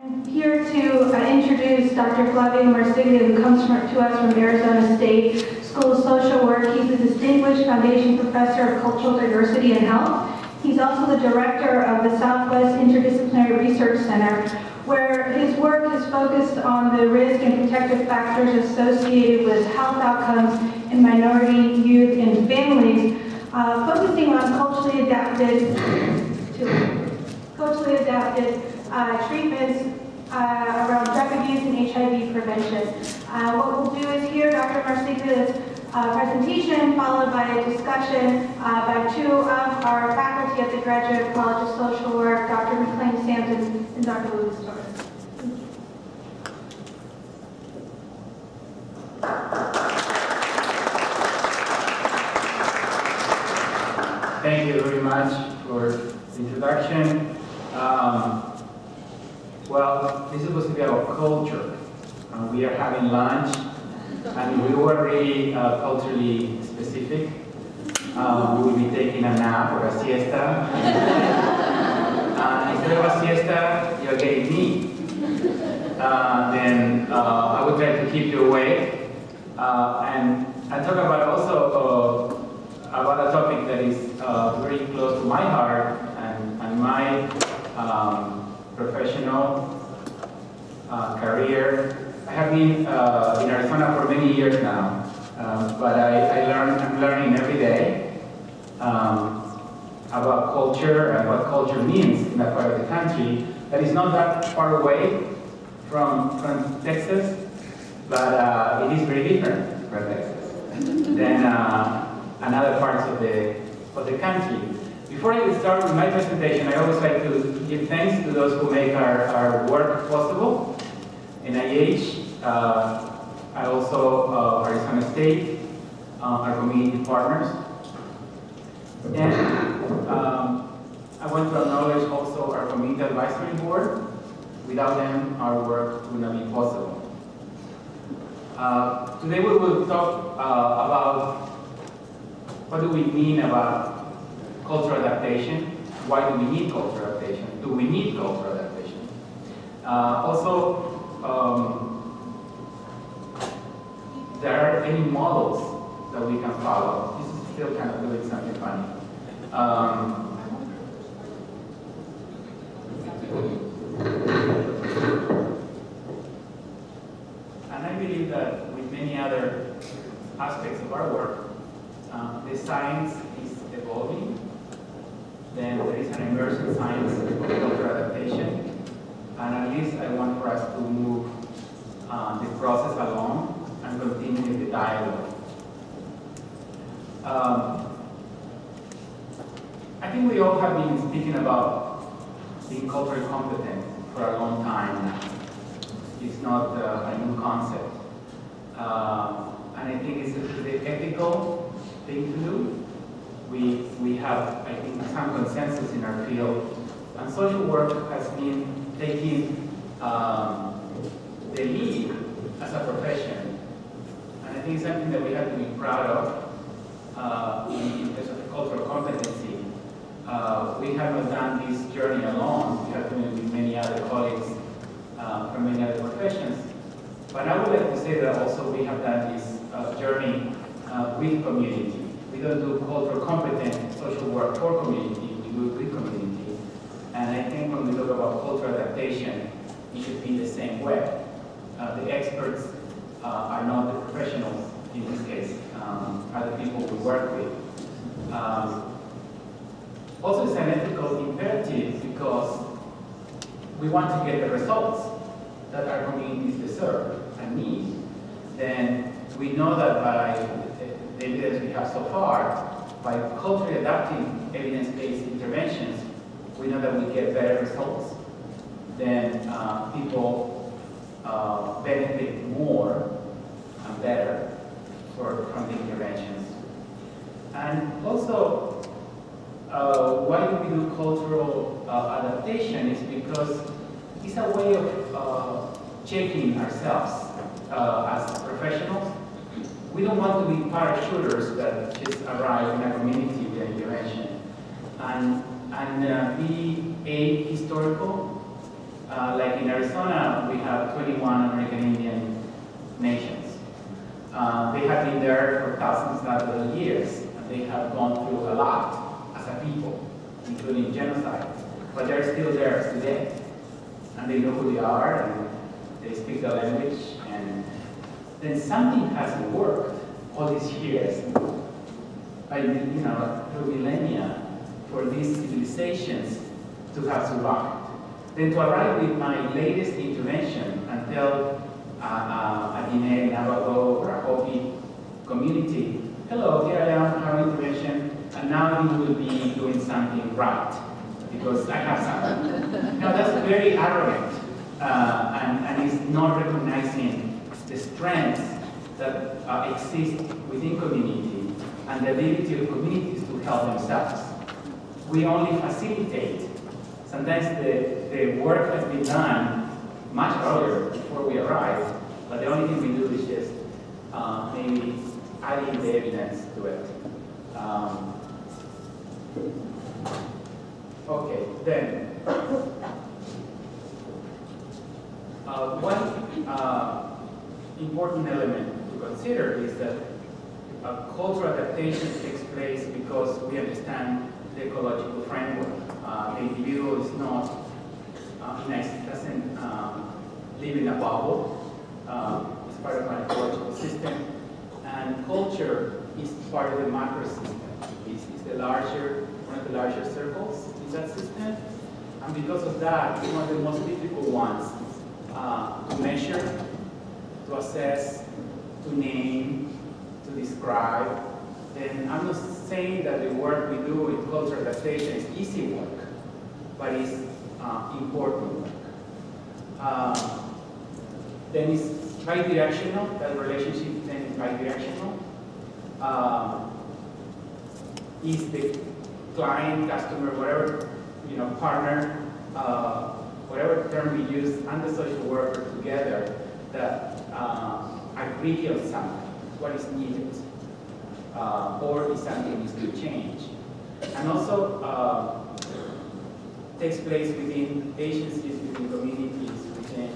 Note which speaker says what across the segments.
Speaker 1: I'm here to introduce Dr. Flavio Marsiglia, who comes to us from Arizona State School of Social Work. He's a distinguished foundation professor of cultural diversity and health. He's also the director of the Southwest Interdisciplinary Research Center, where his work is focused on the risk and protective factors associated with health outcomes in minority, youth, and families, focusing on culturally adapted treatments around drug abuse and HIV prevention. What we'll do is hear Dr. Marsiglia's presentation, followed by a discussion by two of our faculty at the Graduate College of Social Work, Dr. McLean Sampson and Dr. Louis Torres.
Speaker 2: Thank you very much for the introduction. Well, this is supposed to be about culture. We are having lunch, and we were really culturally specific. We will be taking a nap or a siesta. Instead of a siesta, you're getting me. Then I will try to keep you awake. And I talk about also about a topic that is very close to my heart and my professional career. I have been in Arizona for many years now, but I'm learning every day about culture and what culture means in that part of the country that is not that far away from Texas, but it is very different from Texas than another parts of the country. Before I start with my presentation, I always like to give thanks to those who make our work possible. NIH, I also Arizona State, our community partners. And I want to acknowledge also our community advisory board. Without them, our work would not be possible. Today we will talk about what do we mean about cultural adaptation? Why do we need cultural adaptation? Do we need cultural adaptation? There are any models that we can follow. This is still kind of doing something funny. And I believe that with many other aspects of our work, the science is evolving. Then there is an emerging science of cultural adaptation. And at least I want for us to move the process along and continue the dialogue. I think we all have been speaking about being culturally competent for a long time now. It's not a new concept. And I think it's the ethical thing to do. We have, I think, some consensus in our field. And social work has been taking the lead as a profession. And I think it's something that we have to be proud of in terms of cultural competency. We have not done this journey alone. We have done it with many other colleagues from many other professions. But I would like to say that also we have done this journey with community. We don't do cultural competent social work for community, we do it with community. And I think when we talk about cultural adaptation, it should be the same way. The experts are not the professionals in this case, are the people we work with. Also, it's an ethical imperative because we want to get the results that our communities deserve and need. Then we know that by the evidence we have so far, by culturally adapting evidence-based interventions, we know that we get better results. Then people benefit more and better from the interventions. And also, why do we do cultural adaptation is because it's a way of checking ourselves as professionals. We don't want to be parachuters that just arrive in a community with an intervention and be historical Like in Arizona, we have 21 American Indian nations. They have been there for thousands of years, and they have gone through a lot as a people, including genocide. But they're still there today, and they know who they are, and they speak the language, and then something hasn't worked all these years, through millennia, for these civilizations to have survived. Then to arrive with my latest intervention and tell a Diné, Navajo, or a Hopi community, hello, here I am, have an intervention, and now you will be doing something right, because I have something. Now that's very arrogant, and is not recognizing the strengths that exist within community and the ability of communities to help themselves. We only facilitate. Sometimes the work has been done much earlier before we arrive, but the only thing we do is just maybe adding the evidence to it. Okay, then one important element to consider is that cultural adaptation takes place because we understand the ecological framework. The individual is not, doesn't live in a bubble. It's part of an ecological system, and culture is part of the macro system. It's one of the larger circles in that system, and because of that, it's one of the most difficult ones to measure, to assess, to name, to describe. Then I'm not saying that the work we do in cultural adaptation is easy work, but it's important work. Then it's bidirectional, that relationship then is bidirectional. Is the client, customer, whatever, partner, whatever term we use, and the social worker together that agree on something, what is needed, or if something needs to change. And also takes place within agencies, within communities, within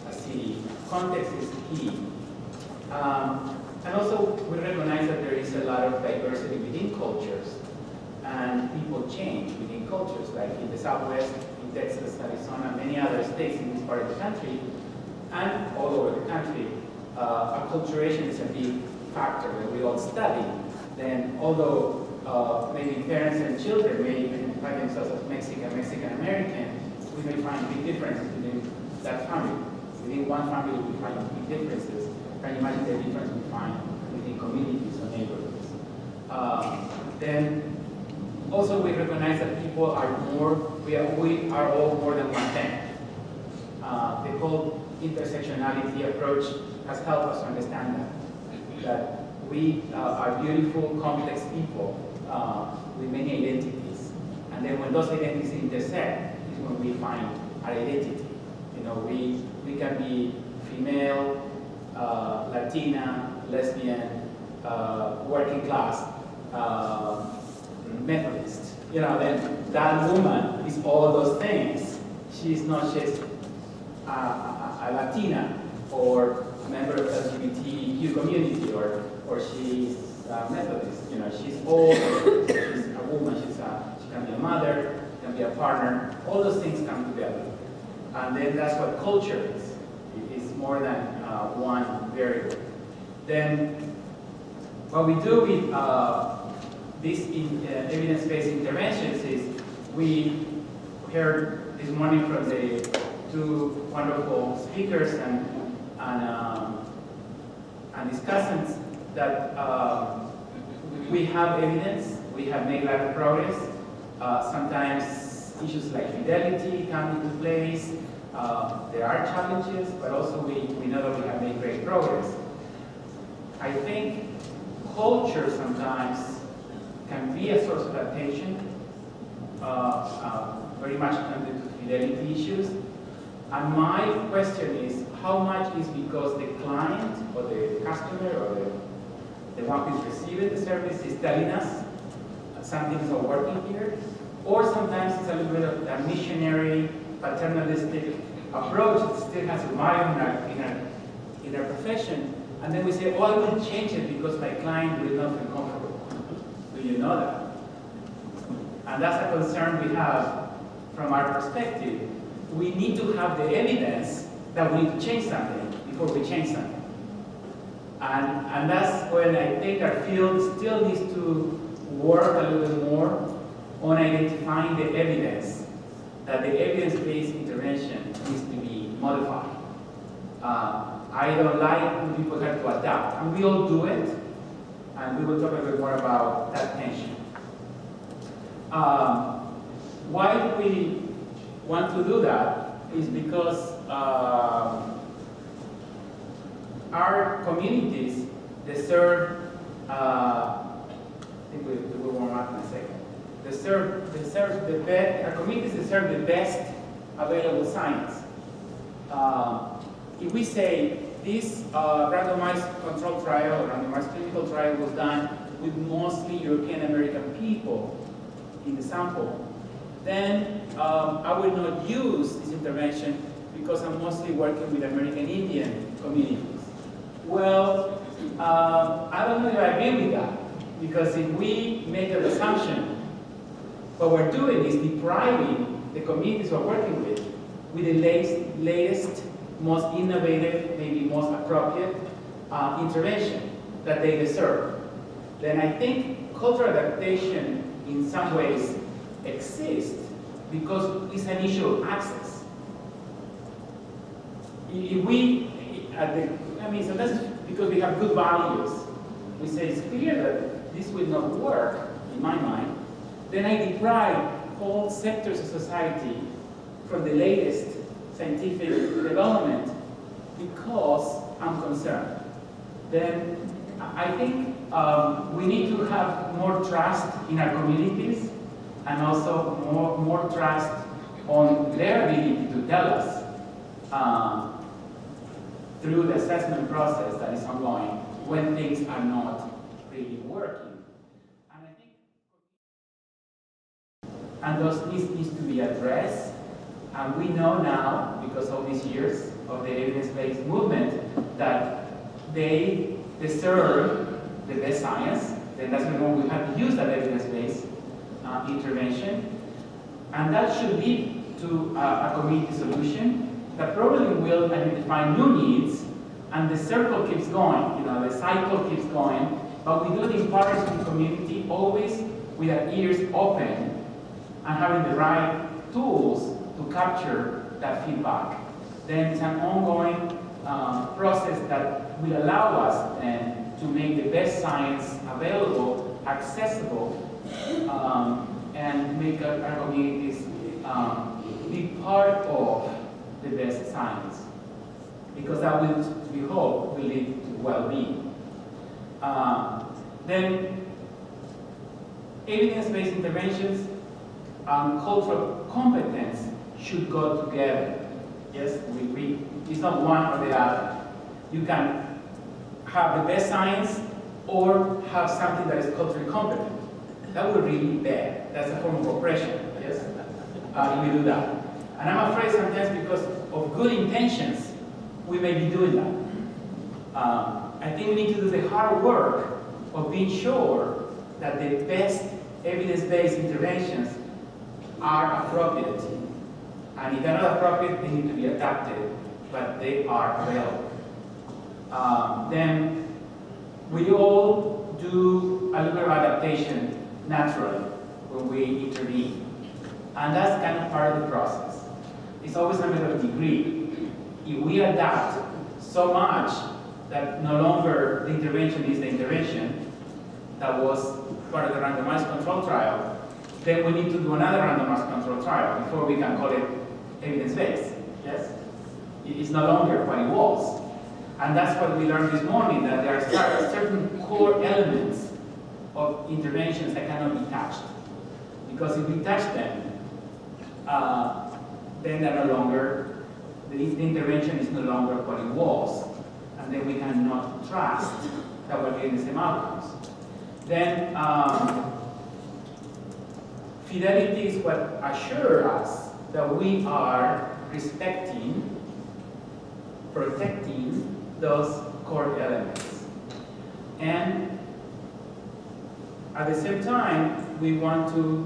Speaker 2: a city. Context is key. And also we recognize that there is a lot of diversity within cultures, and people change within cultures, like in the Southwest, in Texas, Arizona, many other states in this part of the country, and all over the country. Acculturation is a big factor that we all study. Then, although maybe parents and children may identify themselves as Mexican-American, we may find big differences within that family. Within one family, we find big differences. Can you imagine the difference we find within communities or neighborhoods? Then, also we recognize that people are we are all more than one thing. The whole intersectionality approach has helped us understand that we are beautiful, complex people with many identities. And then when those identities intersect is when we find our identity. We can be female, Latina, lesbian, working class, Methodist. Then that woman is all those things. She's not just a Latina or a member of the LGBTQ community, or she's a Methodist. She's all. She's a woman. She can be a mother. She can be a partner. All those things come together, and then that's what culture is. It's more than one variable. Then what we do with these evidence-based interventions is we heard this morning from the two wonderful speakers and discussants that we have evidence, we have made a lot of progress. Sometimes issues like Fidelity come into place. There are challenges, but also we know that we have made great progress. I think culture sometimes can be a source of adaptation, very much connected to fidelity issues. And my question is, how much is because the client or the customer or the one who's receiving the service is telling us something's not working here, or sometimes it's a little bit of a missionary, paternalistic approach that still has survived in our profession, and then we say, oh, I will change it because my client will not feel comfortable. Do you know that? And that's a concern we have from our perspective. We need to have the evidence that we need to change something before we change something. And that's when I think our field still needs to work a little bit more on identifying the evidence, that the evidence-based intervention needs to be modified. I don't like when people have to adapt, and we all do it, and we will talk a bit more about that tension. Why do we want to do that? Is because our communities deserve, I think we will warm up in a second. Our communities deserve the best available science. If we say this randomized control trial, or randomized clinical trial was done with mostly European American people in the sample, then I will not use this intervention because I'm mostly working with American Indian communities. Well, I don't know if I agree with that, because if we make an assumption, what we're doing is depriving the communities we're working with the latest, most innovative, maybe most appropriate intervention that they deserve. Then I think cultural adaptation in some ways exists because it's an issue of access. If we, so that's because we have good values. We say it's clear that this will not work, in my mind. Then I deprive whole sectors of society from the latest scientific development because I'm concerned. Then I think we need to have more trust in our communities and also more trust on their ability to tell us through the assessment process that is ongoing when things are not really working. And I think those needs to be addressed. And we know now, because of these years of the evidence-based movement, that they deserve the best science. Then that's when we have to use that evidence-based intervention. And that should lead to a community solution that probably will identify new needs, and the circle keeps going, the cycle keeps going, but we do it in partnership with the community, always with our ears open and having the right tools to capture that feedback. Then it's an ongoing process that will allow us then to make the best science available, accessible, and make our communities be part of the best science. Because that will, we hope, will lead to well-being. Then, evidence-based interventions and cultural competence should go together. Yes, it's not one or the other. You can have the best science or have something that is culturally competent. That would really be bad. That's a form of oppression, yes? If we do that. And I'm afraid sometimes because of good intentions, we may be doing that. I think we need to do the hard work of being sure that the best evidence-based interventions are appropriate. And if they're not appropriate, they need to be adapted, but they are available. Then we all do a little bit of adaptation naturally when we intervene. And that's kind of part of the process. It's always a matter of degree. If we adapt so much that no longer the intervention is the intervention that was part of the randomized control trial, then we need to do another randomized control trial before we can call it evidence-based. Yes? It's no longer what it was. And that's what we learned this morning, that there are certain core elements of interventions that cannot be touched. Because if we touch them, then they're no longer, the intervention is no longer what it was. And then we cannot trust that we're getting the same outcomes. Then fidelity is what assures us that we are respecting, protecting those core elements. And at the same time, we want to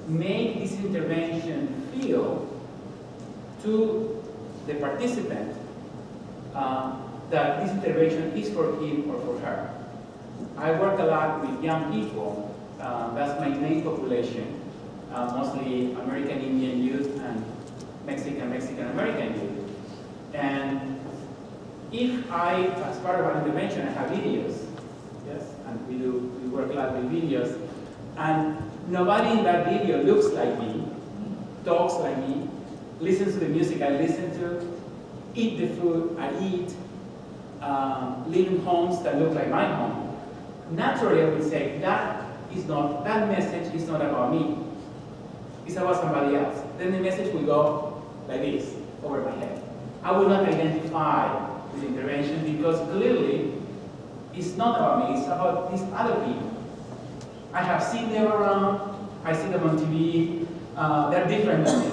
Speaker 2: make this intervention feel to the participant that this intervention is for him or for her. I work a lot with young people. That's my main population, mostly American Indian youth and Mexican American youth. And if I, as part of our intervention, I have videos, yes, and we work a lot with videos, and nobody in that video looks like me, talks like me, listens to the music I listen to, eat the food I eat, live in homes that look like my home. Naturally, I would say that message is not about me. It's about somebody else. Then the message will go like this, over my head. I will not identify with the intervention because clearly it's not about me, it's about these other people. I have seen them around, I see them on TV, they're different than me.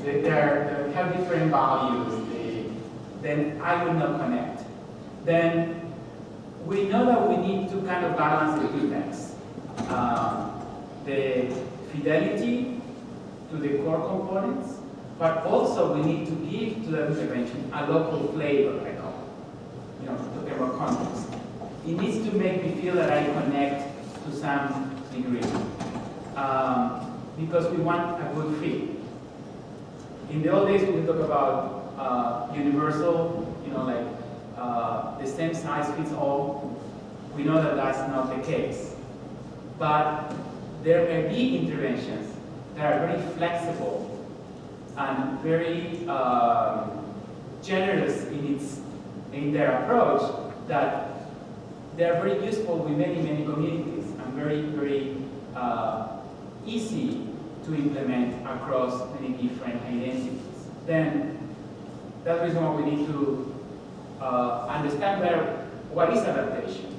Speaker 2: They have different values, then I will not connect. Then we know that we need to kind of balance the two things. The fidelity to the core components, but also we need to give to the intervention a local flavor, I call it. Talking about context. It needs to make me feel that I connect to some degree. Because we want a good fit. In the old days, we talk about universal, the same size fits all. We know that that's not the case. But there may be interventions that are very flexible and very generous in their approach, that they're very useful with many communities and very easy to implement across many different identities. Then that's the reason why we need to understand better what is adaptation.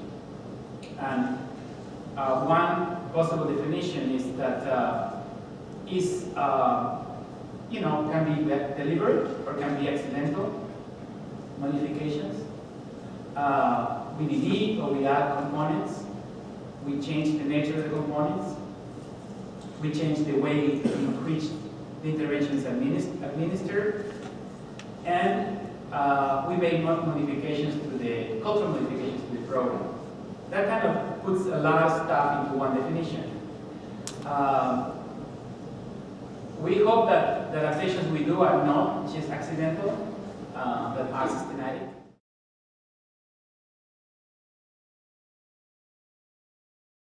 Speaker 2: And one possible definition is that can be deliberate or can be accidental modifications. We delete or we add components. We change the nature of the components. We change the way in which the intervention is administered. And we make modifications to the cultural modifications to the program. That kind of puts a lot of stuff into one definition. We hope that the adaptations we do are not just accidental, but are systematic.